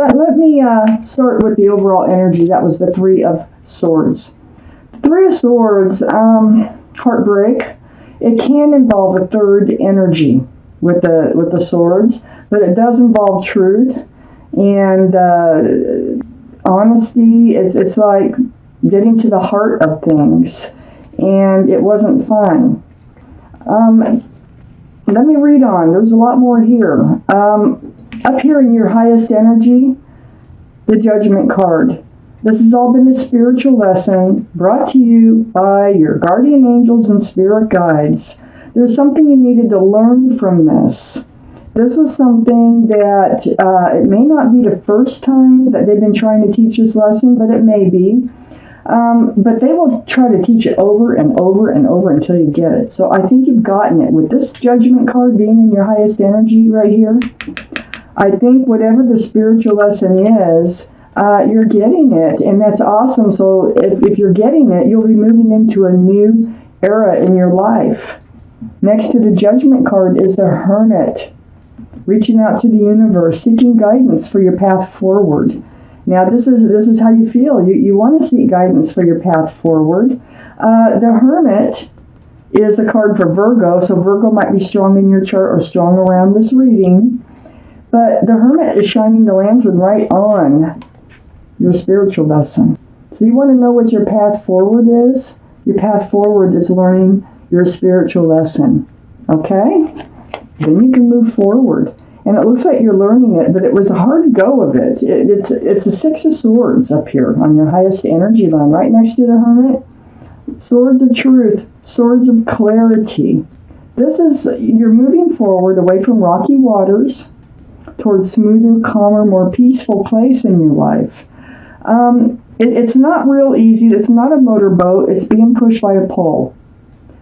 let me start with the overall energy. That was the Three of Swords. The Three of Swords, heartbreak. It can involve a third energy with the swords, but it does involve truth and honesty. It's like getting to the heart of things, and it wasn't fun. Let me read on. There's a lot more here. Up here in your highest energy, the Judgment card. This has all been a spiritual lesson brought to you by your guardian angels and spirit guides. There's something you needed to learn from this. This is something that it may not be the first time that they've been trying to teach this lesson, but it may be. But they will try to teach it over and over and over until you get it. So I think you've gotten it. With this Judgment card being in your highest energy right here, I think whatever the spiritual lesson is, you're getting it, and that's awesome. So if you're getting it, you'll be moving into a new era in your life. Next to the Judgment card is the Hermit, reaching out to the universe, seeking guidance for your path forward. Now, this is how you feel. You want to seek guidance for your path forward. The Hermit is a card for Virgo, so Virgo might be strong in your chart or strong around this reading. But the Hermit is shining the lantern right on your spiritual lesson. So you want to know what your path forward is? Your path forward is learning your spiritual lesson. Okay? Then you can move forward. And it looks like you're learning it, but it was a hard go of it. It's a Six of Swords up here on your highest energy line, right next to the Hermit. Swords of truth, swords of clarity. You're moving forward away from rocky waters towards smoother, calmer, more peaceful place in your life. It's not real easy. It's not a motorboat. It's being pushed by a pole.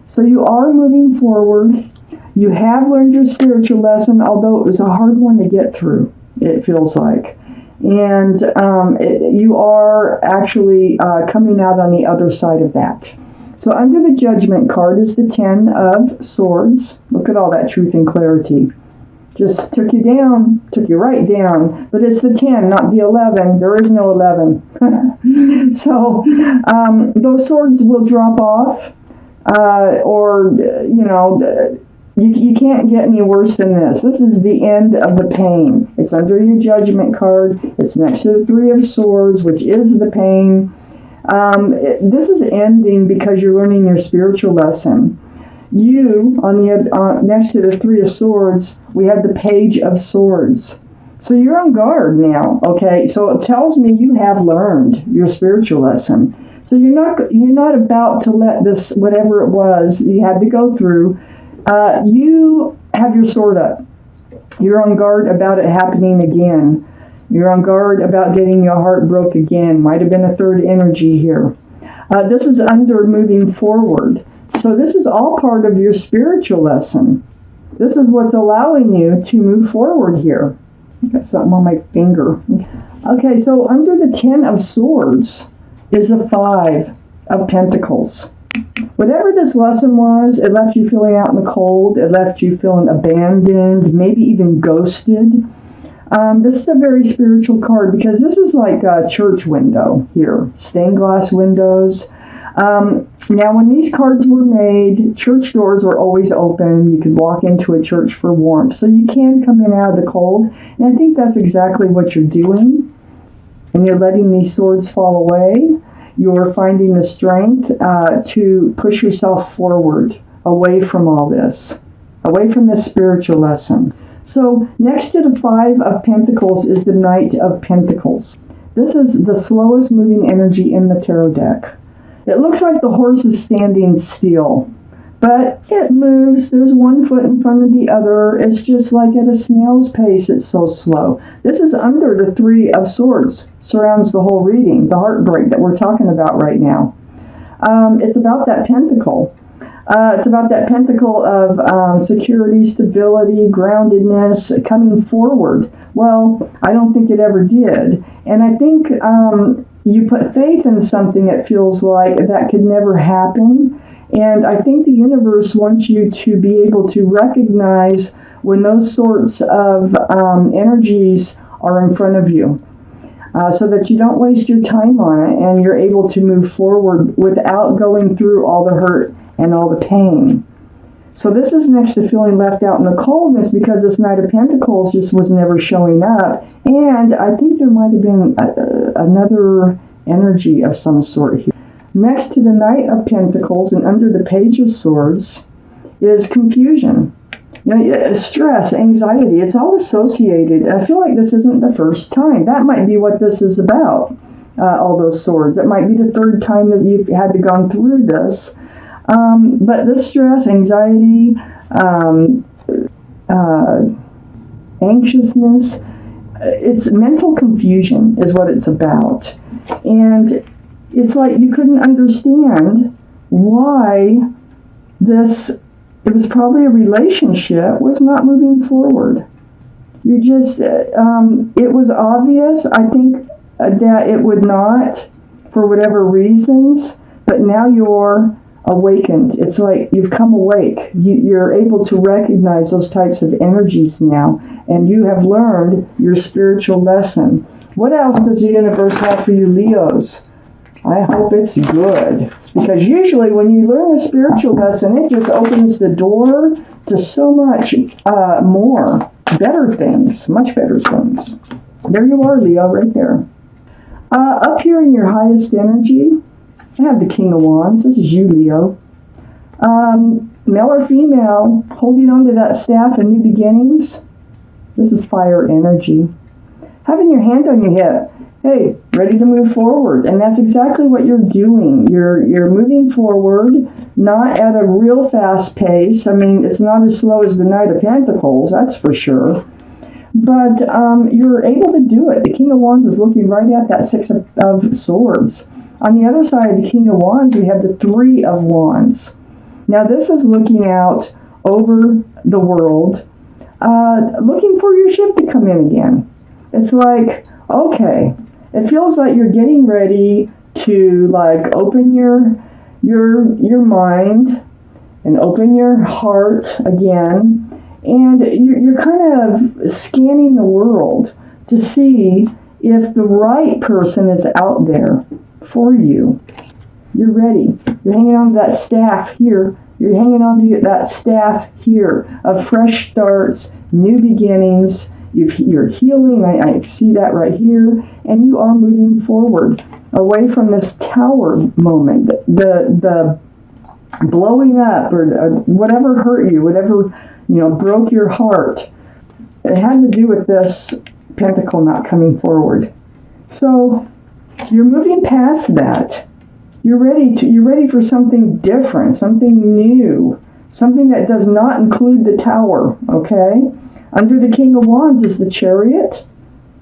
So you are moving forward. You have learned your spiritual lesson, although it was a hard one to get through, it feels like. And you are actually coming out on the other side of that. So under the Judgment card is the Ten of Swords. Look at all that truth and clarity. Just took you right down. But it's the 10, not the 11. There is no 11. So those swords will drop off, you can't get any worse than this. This is the end of the pain. It's under your Judgment card. It's next to the Three of Swords, which is the pain. This is ending because you're learning your spiritual lesson. You, next to the Three of Swords, we have the Page of Swords. So you're on guard now, okay? So it tells me you have learned your spiritual lesson. So you're not about to let this, whatever it was you had to go through, you have your sword up. You're on guard about it happening again. You're on guard about getting your heart broke again. Might have been a third energy here. This is under moving forward. So this is all part of your spiritual lesson. This is what's allowing you to move forward here. I got something on my finger. Okay, so under the Ten of Swords is the Five of Pentacles. Whatever this lesson was, it left you feeling out in the cold. It left you feeling abandoned, maybe even ghosted. This is a very spiritual card because this is like a church window here, stained glass windows. Now, when these cards were made, church doors were always open. You could walk into a church for warmth. So you can come in out of the cold. And I think that's exactly what you're doing. And you're letting these swords fall away. You're finding the strength to push yourself forward, away from all this, away from this spiritual lesson. So next to the Five of Pentacles is the Knight of Pentacles. This is the slowest moving energy in the tarot deck. It looks like the horse is standing still, but it moves. There's one foot in front of the other. It's just like at a snail's pace. It's so slow. This is under the Three of Swords, surrounds the whole reading, the heartbreak that we're talking about right now. It's about that pentacle. It's about that pentacle of security, stability, groundedness, coming forward. Well, I don't think it ever did. And I think you put faith in something, it feels like, that could never happen. And I think the universe wants you to be able to recognize when those sorts of energies are in front of you. So that you don't waste your time on it and you're able to move forward without going through all the hurt and all the pain. So this is next to feeling left out in the coldness because this Knight of Pentacles just was never showing up. And I think there might have been another energy of some sort here. Next to the Knight of Pentacles and under the Page of Swords is confusion. You know, stress, anxiety, it's all associated. I feel like this isn't the first time. That might be what this is about, all those swords. It might be the third time that you've had to gone through this. But this stress, anxiety, anxiousness, it's mental confusion is what it's about. And it's like you couldn't understand why this, it was probably a relationship, was not moving forward. You just, it was obvious, I think, that it would not, for whatever reasons, but now you're awakened. It's like you've come awake. You're able to recognize those types of energies now, and you have learned your spiritual lesson. What else does the universe have for you, Leos? I hope it's good, because usually when you learn a spiritual lesson, it just opens the door to so much more, better things, much better things. There you are, Leo, right there. Up here in your highest energy, I have the King of Wands. This is you, Leo. Male or female, holding on to that staff in new beginnings. This is fire energy. Having your hand on your hip. Hey, ready to move forward. And that's exactly what you're doing. You're moving forward, not at a real fast pace. I mean, it's not as slow as the Knight of Pentacles, that's for sure. But you're able to do it. The King of Wands is looking right at that Six of Swords. On the other side of the King of Wands, we have the Three of Wands. Now, this is looking out over the world, looking for your ship to come in again. It's like, okay, it feels like you're getting ready to like open your mind and open your heart again, and you're kind of scanning the world to see if the right person is out there for you. You're ready. You're hanging on to that staff here. You're hanging on to that staff here of fresh starts, new beginnings. You're healing. I see that right here. And you are moving forward away from this tower moment, the blowing up or whatever hurt you, whatever, broke your heart. It had to do with this pentacle not coming forward. So you're moving past that. You're ready for something different, something new, something that does not include the tower, okay? Under the King of Wands is the Chariot.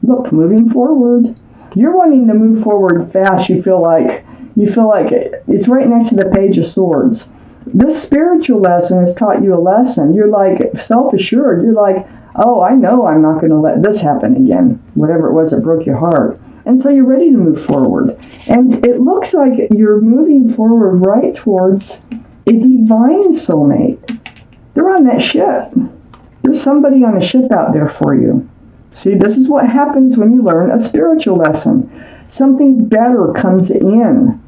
Look, moving forward. You're wanting to move forward fast. You feel like it's right next to the Page of Swords. This spiritual lesson has taught you a lesson. You're like self-assured. You're like, oh, I know I'm not going to let this happen again, whatever it was that broke your heart. And so you're ready to move forward. And it looks like you're moving forward right towards a divine soulmate. They're on that ship. There's somebody on a ship out there for you. See, this is what happens when you learn a spiritual lesson. Something better comes in,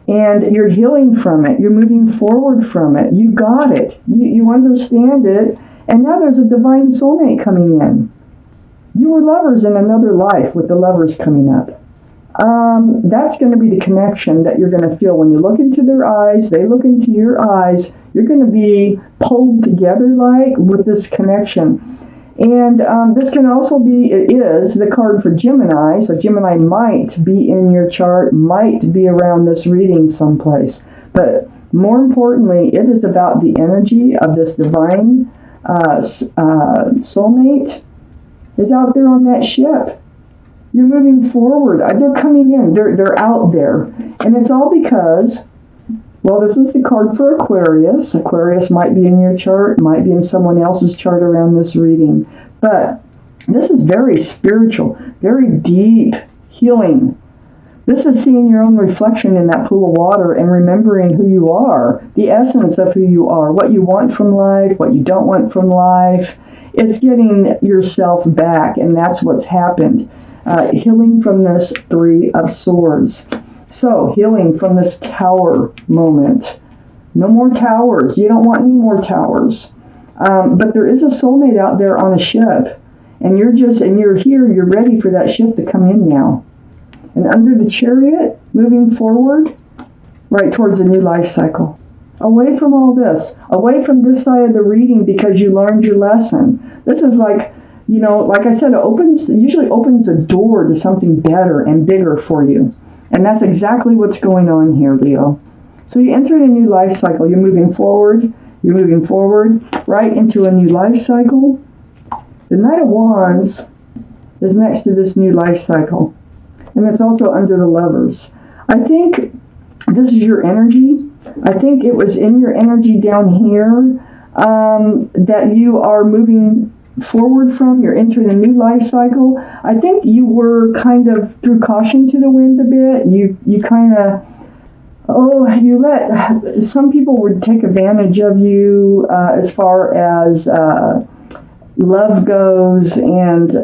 and you're healing from it. You're moving forward from it. You got it. You understand it. And now there's a divine soulmate coming in. You were lovers in another life with the Lovers coming up. That's going to be the connection that you're going to feel when you look into their eyes, they look into your eyes. You're going to be pulled together like with this connection. And this can also be, it is the card for Gemini. So Gemini might be in your chart, might be around this reading someplace. But more importantly, it is about the energy of this divine soulmate is out there on that ship. You're moving forward. They're coming in. They're out there. And it's all because, well, this is the card for Aquarius. Aquarius might be in your chart, might be in someone else's chart around this reading. But this is very spiritual, very deep healing. This is seeing your own reflection in that pool of water and remembering who you are, the essence of who you are, what you want from life, what you don't want from life. it's getting yourself back, and that's what's happened. Healing from this Three of Swords. So, healing from this tower moment. No more towers. You don't want any more towers. But there is a soulmate out there on a ship. And you're here, you're ready for that ship to come in now. And under the Chariot, moving forward, right towards a new life cycle. Away from all this. Away from this side of the reading because you learned your lesson. This is like, like I said, it usually opens a door to something better and bigger for you. And that's exactly what's going on here, Leo. So you entered a new life cycle. You're moving forward, right into a new life cycle. The Knight of Wands is next to this new life cycle. And it's also under the Lovers. I think this is your energy. I think it was in your energy down here that you are moving forward from. You're entering a new life cycle. I think you were kind of threw caution to the wind a bit. You kind of, you let, some people would take advantage of you as far as love goes, and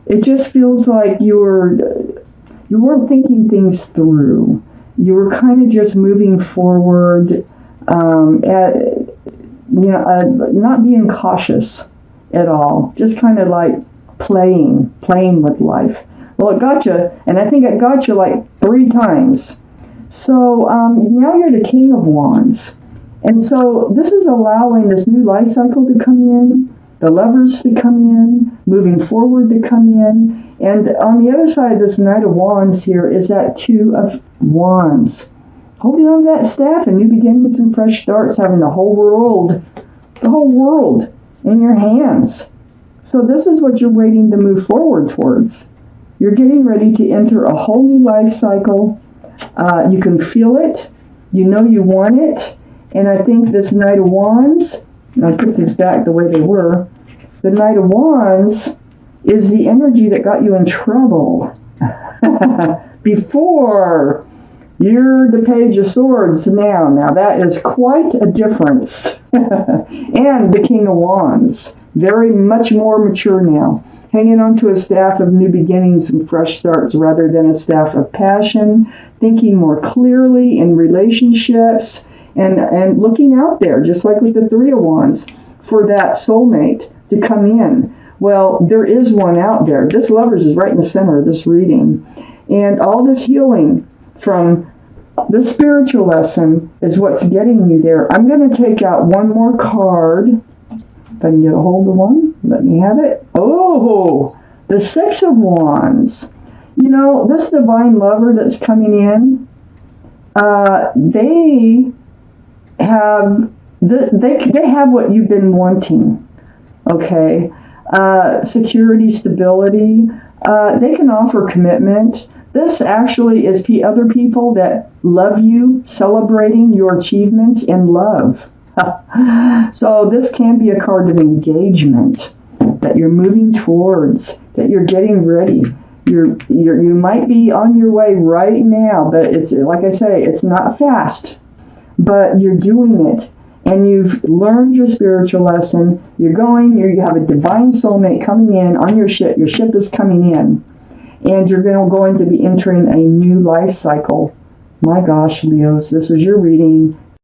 it just feels like you weren't thinking things through. You were kind of just moving forward, not being cautious at all, just kind of like playing with life. Well, it got you, and I think it got you like 3 times. So now you're the King of Wands. And so this is allowing this new life cycle to come in, the Lovers to come in, moving forward to come in. And on the other side of this Knight of Wands here is that Two of Wands. Holding on to that staff and new beginnings and fresh starts, having the whole world in your hands. So this is what you're waiting to move forward towards. You're getting ready to enter a whole new life cycle. You can feel it. You know you want it. And I think this Knight of Wands, and I'll put these back the way they were, the Knight of Wands is the energy that got you in trouble. Before, you're the Page of Swords now. Now that is quite a difference. And the King of Wands, very much more mature now. Hanging on to a staff of new beginnings and fresh starts rather than a staff of passion. Thinking more clearly in relationships. And looking out there, just like with the Three of Wands, for that soulmate to come in. Well, there is one out there. This Lovers is right in the center of this reading. And all this healing from the spiritual lesson is what's getting you there. I'm going to take out one more card. If I can get a hold of one, let me have it. Oh, the Six of Wands. This divine lover that's coming in, they have what you've been wanting. Okay, security, stability. They can offer commitment. This actually is other people that love you, celebrating your achievements in love. So this can be a card of engagement that you're moving towards, that you're getting ready. You might be on your way right now, but it's like I say, it's not fast, but you're doing it. And you've learned your spiritual lesson. You have a divine soulmate coming in on your ship. Your ship is coming in. And you're going to be entering a new life cycle. My gosh, Leos, this is your reading.